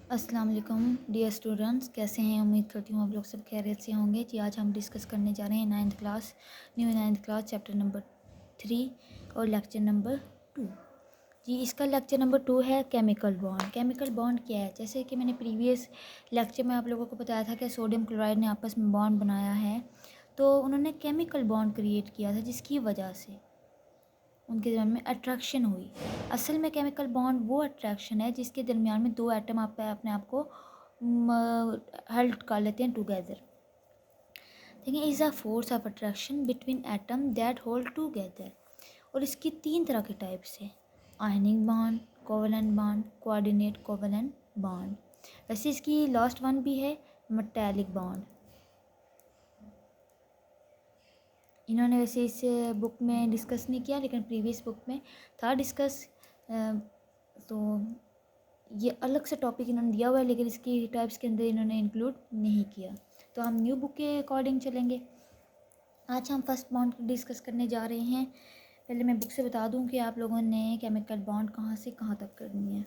अस्सलाम वालेकुम dear students, कैसे हैं? उम्मीद करती हूँ आप लोग सब खैरियत से होंगे। जी आज हम डिस्कस करने जा रहे हैं नाइन्थ क्लास चैप्टर नंबर 3 और लेक्चर नंबर 2। जी इसका लेक्चर नंबर 2 है केमिकल बॉन्ड। केमिकल बॉन्ड क्या है? जैसे कि मैंने प्रीवियस लेक्चर में आप लोगों को बताया था कि सोडियम क्लोराइड ने आपस में बॉन्ड बनाया है, तो उन्होंने केमिकल बॉन्ड क्रिएट किया था जिसकी वजह से उनके दरमियान में अट्रैक्शन हुई। असल में केमिकल बॉन्ड वो अट्रैक्शन है जिसके दरमियान में दो एटम आप अपने आप को हेल्ड कर लेते हैं टुगेदर। देखिए, is a force of attraction between atom that hold together. और इसकी 3 तरह के टाइप्स है: ionic bond, covalent bond, coordinate covalent bond. वैसे इसकी लास्ट वन भी है मेटालिक बॉन्ड। इन्होंने वैसे इस बुक में डिस्कस नहीं किया, लेकिन प्रीवियस बुक में था डिस्कस। तो ये अलग से टॉपिक इन्होंने दिया हुआ है, लेकिन इसकी टाइप्स के अंदर इन्होंने इंक्लूड नहीं किया। तो हम न्यू बुक के अकॉर्डिंग चलेंगे। आज हम फर्स्ट बॉन्ड डिस्कस करने जा रहे हैं। पहले मैं बुक से बता दूं कि आप लोगों ने केमिकल बॉन्ड कहाँ से कहाँ तक करनी है।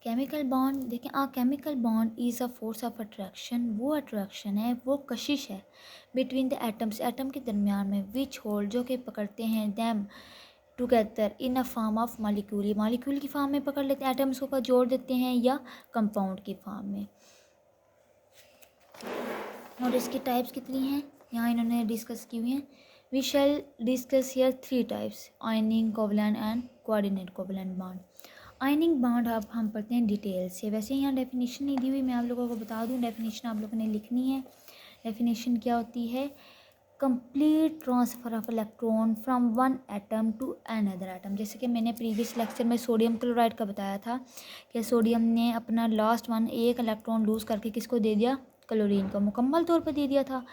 केमिकल बॉन्ड देखें, chemical bond is a force of attraction. वो अट्रैक्शन है, वो कशिश है बिटवीन द एटम्स, एटम के दरमियान में, विच होल्ड जो कि पकड़ते हैं them together in a form of molecule. Molecule की फॉर्म में पकड़ लेते हैं, एटम्स को जोड़ देते हैं, या कंपाउंड की फॉर्म में। और इसकी टाइप्स कितनी हैं यहाँ इन्होंने डिस्कस की हुई हैं। We shall discuss here 3 types: ionic, covalent and coordinate covalent bond. Ionic bond अब हम पढ़ते हैं डिटेल से। वैसे यहाँ डेफिनेशन नहीं दी हुई, मैं आप लोगों को बता दूँ। डेफिनेशन आप लोगों ने लिखनी है। डेफिनेशन क्या होती है? Complete transfer of electron from one atom to another atom. जैसे कि मैंने प्रीवियस लेक्चर में सोडियम क्लोराइड का बताया था कि सोडियम ने अपना लास्ट वन एक इलेक्ट्रॉन लूज़ करके किसको दे दिया? क्लोरीन को मुकम्मल तौर पर दे दिया था।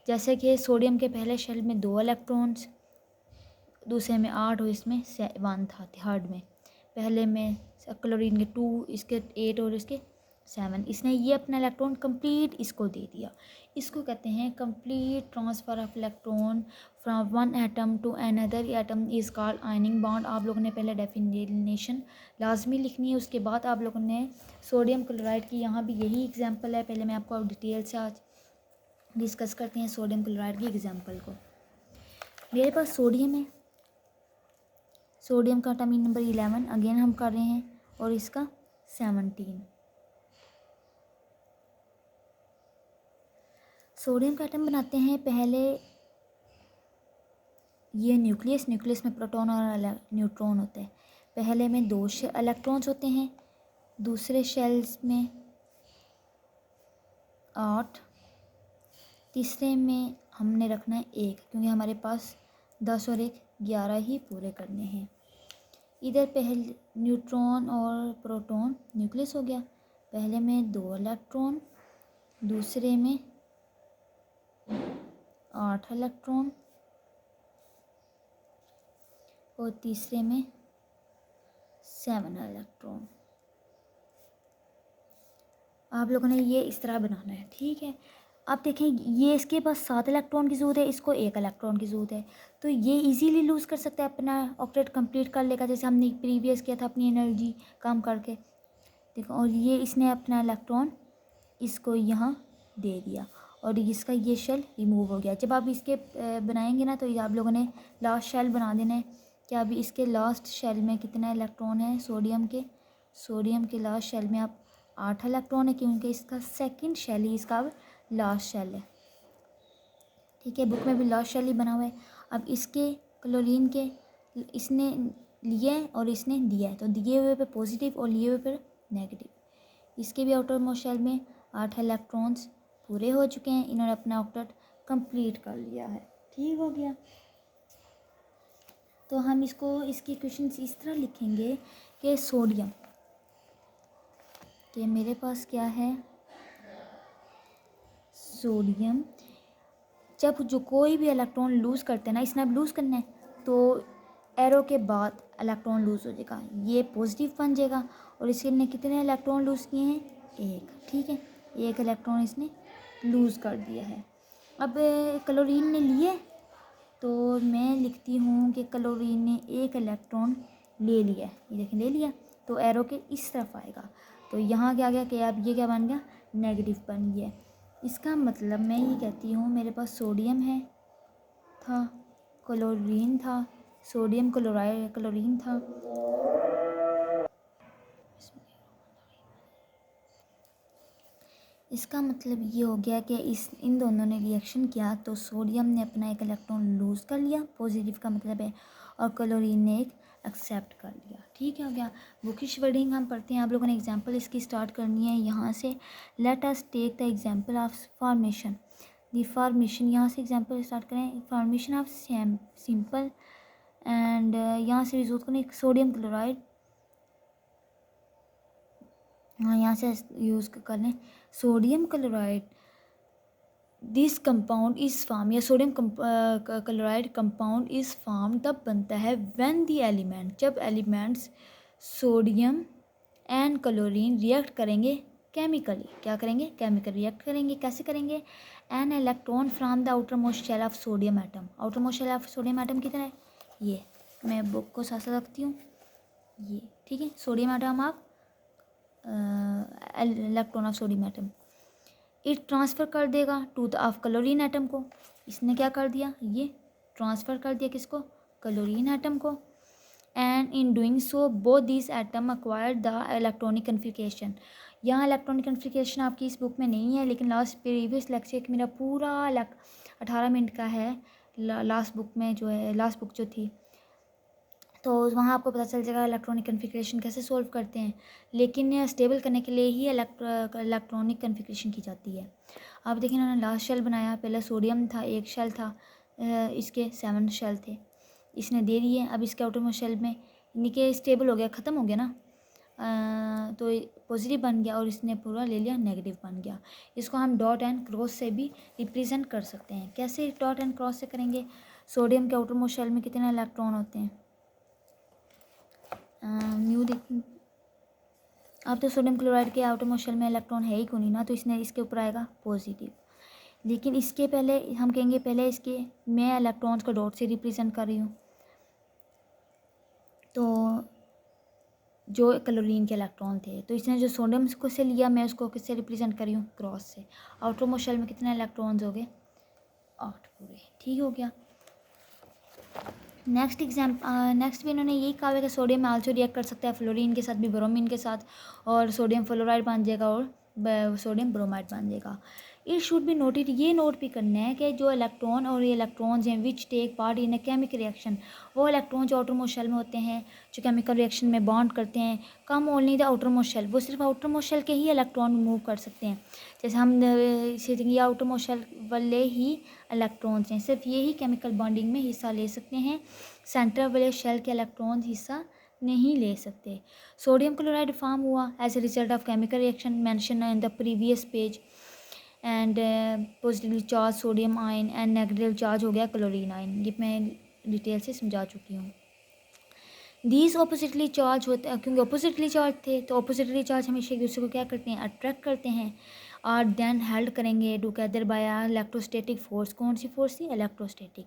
जैसे कि सोडियम के पहले शेल में 2 इलेक्ट्रॉन्स, दूसरे में 8 और इसमें 1 था थर्ड में। पहले में क्लोरीन के 2, इसके 8 और इसके 7। इसने ये अपना इलेक्ट्रॉन कंप्लीट इसको दे दिया। इसको कहते हैं complete transfer of electron from one atom to another atom is called ionic bond. आप लोगों ने पहले डेफिनेशन लाजमी लिखनी है, उसके बाद आप लोगों ने सोडियम क्लोराइड की, यहाँ भी यही एग्जांपल है। पहले मैं आपको डिटेल से आज डिस्कस करते हैं सोडियम क्लोराइड की एग्जांपल को। मेरे पास सोडियम है, सोडियम का एटॉमिक नंबर 11 अगेन हम कर रहे हैं, और इसका 17। सोडियम का एटम बनाते हैं पहले। ये न्यूक्लियस में प्रोटॉन और न्यूट्रॉन होते हैं। पहले में 2 इलेक्ट्रॉन्स होते हैं, दूसरे शेल्स में 8, तीसरे में हमने रखना है 1, क्योंकि हमारे पास 10 और 1 11 ही पूरे करने हैं। इधर पहले न्यूट्रॉन और प्रोटॉन न्यूक्लियस हो गया। पहले में 2 इलेक्ट्रॉन, दूसरे में 8 इलेक्ट्रॉन, और तीसरे में 7 इलेक्ट्रॉन। आप लोगों ने ये इस तरह बनाना है, ठीक है। अब देखें, ये इसके पास 7 इलेक्ट्रॉन की ज़रूरत है, इसको 1 इलेक्ट्रॉन की ज़रूरत है, तो ये इजीली लूज़ कर सकता है, अपना ऑक्टेट कंप्लीट कर लेगा, जैसे हमने प्रीवियस किया था अपनी एनर्जी कम करके। देखो, और ये इसने अपना इलेक्ट्रॉन इसको यहाँ दे दिया, और इसका ये शेल रिमूव हो गया। जब आप इसके बनाएंगे ना, तो आप लोगों ने लास्ट शेल बना देना है कि अभी इसके लास्ट शेल में कितना इलेक्ट्रॉन है सोडियम के लास्ट शेल में आप 8 इलेक्ट्रॉन है, क्योंकि इसका सेकंड शेल ही इसका अब लास्ट शेल है, ठीक है। बुक में भी लास्ट शेल ही बना हुआ है। अब इसके क्लोरीन के इसने लिए और इसने दिया है, तो दिए हुए पे पॉजिटिव और लिए हुए पे नेगेटिव। इसके भी आउटर मोस्ट शेल में 8 इलेक्ट्रॉन्स पूरे हो चुके हैं। इन्होंने अपना ऑक्टेट कंप्लीट कर लिया है, ठीक हो गया। तो हम इसकी क्वेश्चन इस तरह लिखेंगे कि सोडियम कि मेरे पास क्या है, सोडियम जब जो कोई भी इलेक्ट्रॉन लूज़ करते हैं ना, इसने अब लूज़ करना है, तो एरो के बाद इलेक्ट्रॉन लूज़ हो जाएगा, ये पॉजिटिव बन जाएगा। और इसने कितने इलेक्ट्रॉन लूज़ किए हैं? 1, ठीक है। 1 इलेक्ट्रॉन इसने लूज़ कर दिया है। अब क्लोरीन ने लिए, तो मैं लिखती हूँ कि क्लोरीन ने 1 इलेक्ट्रॉन ले लिया है। ये देखें, ले लिया, तो एरो के इस तरफ आएगा। तो यहाँ क्या गया कि अब ये क्या बन गया, नेगेटिव बन गया। इसका मतलब मैं ये कहती हूँ मेरे पास सोडियम है था, क्लोरीन था, सोडियम क्लोराइड क्लोरीन था, इसका मतलब ये हो गया कि इन दोनों ने रिएक्शन किया तो सोडियम ने अपना एक इलेक्ट्रॉन लूज़ कर लिया, पॉजिटिव का मतलब है, और क्लोरीन ने एक एक्सेप्ट कर लिया। ठीक है हो गया। बुकिश वर्डिंग हम पढ़ते हैं, आप लोगों ने एग्जांपल इसकी स्टार्ट करनी है यहाँ से। Let us take the example of formation. The formation, यहाँ से एग्जांपल स्टार्ट करें। फॉर्मेशन ऑफ सिंपल एंड यहाँ से यूज़ करें सोडियम क्लोराइड, हाँ यहाँ से यूज़ कर लें sodium chloride. This compound is form, या sodium chloride compound is form तब बनता है व्हेन द एलिमेंट, जब elements sodium and chlorine react करेंगे केमिकली। क्या करेंगे, केमिकल रिएक्ट करेंगे। कैसे करेंगे, an electron from the outer most shell of sodium atom. Outer most shell of sodium atom कितना है, ये मैं बुक को साथ साथ रखती हूँ, ये ठीक है। Sodium atom of electron of sodium atom, it transfer कर देगा to the of chlorine atom को। इसने क्या कर दिया, ये ट्रांसफ़र कर दिया किसको, क्लोरीन एटम को। And in doing so both this atom acquire the electronic configuration. यहाँ इलेक्ट्रॉनिक कन्फिगरेशन आपकी इस बुक में नहीं है, लेकिन लास्ट प्रीवियस लेक्चर मेरा पूरा 18 मिनट का है लास्ट बुक में जो है, लास्ट बुक जो थी, तो वहाँ आपको पता चल जाएगा इलेक्ट्रॉनिक कन्फिगरेशन कैसे सोल्व करते हैं। लेकिन स्टेबल करने के लिए ही इलेक्ट्रॉनिक कन्फिगरेशन की जाती है। आप देखिए इन्होंने लास्ट शेल बनाया, पहले सोडियम था, एक शेल था, इसके 7 शेल थे, इसने दे दिए। अब इसके आउटर मोस्ट शेल में इनके स्टेबल हो गया, ख़त्म हो गया ना, तो पॉजिटिव बन गया, और इसने पूरा ले लिया नेगेटिव बन गया। इसको हम डॉट एंड क्रॉस से भी रिप्रेजेंट कर सकते हैं। कैसे डॉट एंड क्रॉस से करेंगे, सोडियम के आउटर मोस्ट शेल में कितने इलेक्ट्रॉन होते हैं, न्यू देखें आप, तो सोडियम क्लोराइड के आउटर मोस्ट शेल में इलेक्ट्रॉन है ही कोई नहीं ना, तो इसने इसके ऊपर आएगा पॉजिटिव। लेकिन इसके पहले हम कहेंगे, पहले इसके मैं इलेक्ट्रॉन्स को डॉट से रिप्रेजेंट कर रही हूँ, तो जो क्लोरीन के इलेक्ट्रॉन थे, तो इसने जो सोडियम को से लिया, मैं उसको किससे रिप्रेजेंट कर रही हूँ, क्रॉस से। आउटर मोस्ट शेल में कितने इलेक्ट्रॉन्स हो गए, 8 पूरे। ठीक हो गया। नेक्स्ट भी इन्होंने यही कहा है कि सोडियम आल्सो रिएक्ट कर सकता है फ्लोरीन के साथ भी, ब्रोमीन के साथ, और सोडियम फ्लोराइड बन जाएगा और सोडियम ब्रोमाइड बन जाएगा। इट शुड बी नोटेड, ये नोट भी करना है कि जो इलेक्ट्रॉन और ये इलेक्ट्रॉन्स हैं which take part in a chemical reaction, वो इलेक्ट्रॉन जो आउटर मोस्ट शेल में होते हैं, जो केमिकल रिएक्शन में बॉन्ड करते हैं, come only the outer most shell, वो सिर्फ आउटर मोस्ट शेल के ही इलेक्ट्रॉन मूव कर सकते हैं। जैसे हम ये आउटर मोस्ट शेल वाले ही इलेक्ट्रॉन्स हैं, सिर्फ ये ही केमिकल बॉन्डिंग में हिस्सा ले सकते हैं, सेंटर वाले शेल के इलेक्ट्रॉन्स हिस्सा नहीं ले सकते। सोडियम क्लोराइड फॉर्म हुआ as a result of chemical reaction mention in the previous page, and positively charge sodium ion and negative charge हो गया क्लोरीन आयन। ये मैं डिटेल से समझा चुकी हूँ। दीज ऑपोजिटली चार्ज होते हैं, क्योंकि ऑपोजिटली चार्ज थे, तो ऑपोजिटली चार्ज हमेशा एक दूसरे को क्या करते हैं, अट्रैक्ट करते हैं, और देन हेल्ड करेंगे टुगेदर बाय इलेक्ट्रोस्टैटिक फोर्स। कौन सी फोर्स थी, इलेक्ट्रोस्टैटिक।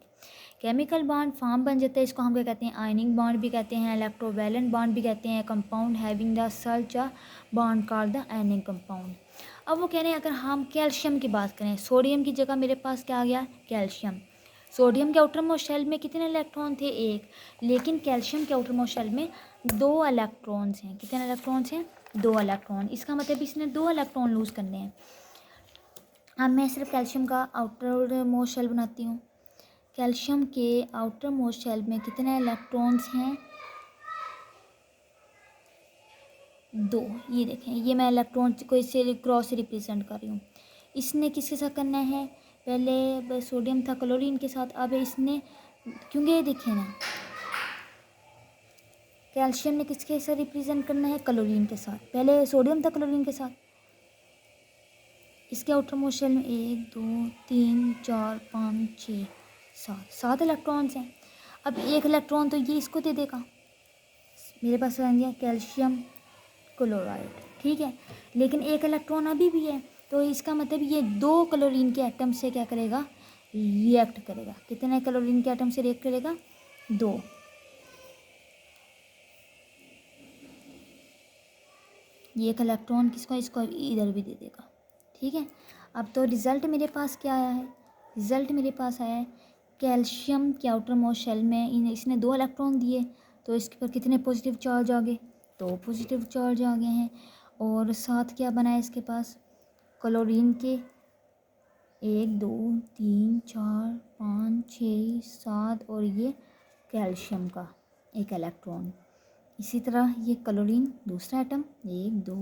केमिकल बॉन्ड फॉर्म बन जाता है, इसको हम क्या कहते हैं, आयनिंग बॉन्ड भी कहते हैं, इलेक्ट्रोवैलेंट बॉन्ड भी कहते हैं। Compound having the such bond called the ironing compound. अब वो कह रहे हैं अगर हम कैल्शियम की बात करें, सोडियम की जगह मेरे पास क्या आ गया, कैल्शियम। सोडियम के आउटर मोस्ट शेल में कितने इलेक्ट्रॉन थे, 1, लेकिन कैल्शियम के आउटर मोस्ट शेल में 2 इलेक्ट्रॉन्स हैं। कितने इलेक्ट्रॉन्स हैं, 2 इलेक्ट्रॉन। इसका मतलब इसने 2 इलेक्ट्रॉन लूज़ करने हैं। अब मैं सिर्फ कैल्शियम का आउटर मोस्ट शेल बनाती हूँ। कैल्शियम के आउटर मोस्ट शेल में कितने इलेक्ट्रॉन्स हैं, 2। ये देखें, ये मैं इलेक्ट्रॉन को इससे क्रॉस से रिप्रेजेंट कर रही हूँ। इसने किसके साथ करना है, पहले सोडियम था क्लोरीन के साथ, अब इसने, क्योंकि ये देखें ना, कैल्शियम ने किसके साथ रिप्रेजेंट करना है, क्लोरीन के साथ। पहले सोडियम था क्लोरीन के साथ, इसके आउटर मोस्ट शेल में 1 2 3 4 5 6 7 इलेक्ट्रॉन्स हैं। अब 1 इलेक्ट्रॉन तो ये इसको दे देगा, मेरे पास आ गया कैल्शियम क्लोराइड, ठीक है। लेकिन 1 इलेक्ट्रॉन अभी भी है, तो इसका मतलब ये 2 क्लोरीन के एटम से क्या करेगा, रिएक्ट करेगा। कितने क्लोरीन के एटम से रिएक्ट करेगा, 2। ये एक इलेक्ट्रॉन किसको, इसको इधर भी दे देगा, ठीक है। अब तो रिज़ल्ट मेरे पास क्या आया है, रिज़ल्ट मेरे पास आया है कैल्शियम के आउटर मोस्ट शेल में इसने 2 इलेक्ट्रॉन दिए, तो इसके पर कितने पॉजिटिव चार्ज आ गए, 2 पॉजिटिव चार्ज आ गए हैं। और साथ क्या बना है इसके पास, क्लोरीन के 1 2 3 4 5 6 7 और ये कैल्शियम का एक इलेक्ट्रॉन। इसी तरह ये क्लोरीन दूसरा एटम 1 2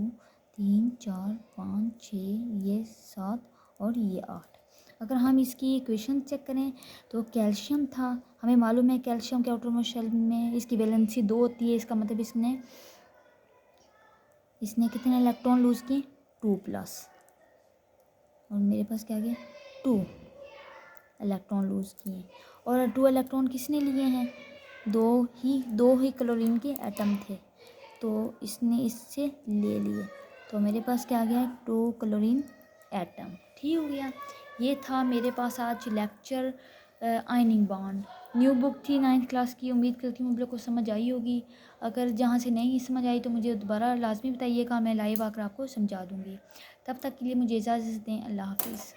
3 4 5 6 ये 7 और ये 8। अगर हम इसकी इक्वेशन चेक करें तो कैल्शियम था, हमें मालूम है कैल्शियम के आउटरमोस्ट शेल में इसकी वैलेंसी 2 होती है, इसका मतलब इसने कितने इलेक्ट्रॉन लूज़ किए, 2+, और मेरे पास क्या गया 2 इलेक्ट्रॉन लूज़ किए। और 2 इलेक्ट्रॉन किसने लिए हैं, दो ही क्लोरीन के एटम थे, तो इसने इससे ले लिए, तो मेरे पास क्या गया 2 क्लोरीन एटम, ठीक हो गया। ये था मेरे पास आज lecture ironing bond. New book थी 9th क्लास की, उम्मीद करती हूँ आप लोग को समझ आई होगी। अगर जहाँ से नहीं समझ आई तो मुझे दोबारा लाजमी बताइएगा, मैं लाइव आकर आपको समझा दूँगी। तब तक के लिए मुझे इजाज़त दें, अल्लाह हाफिज़।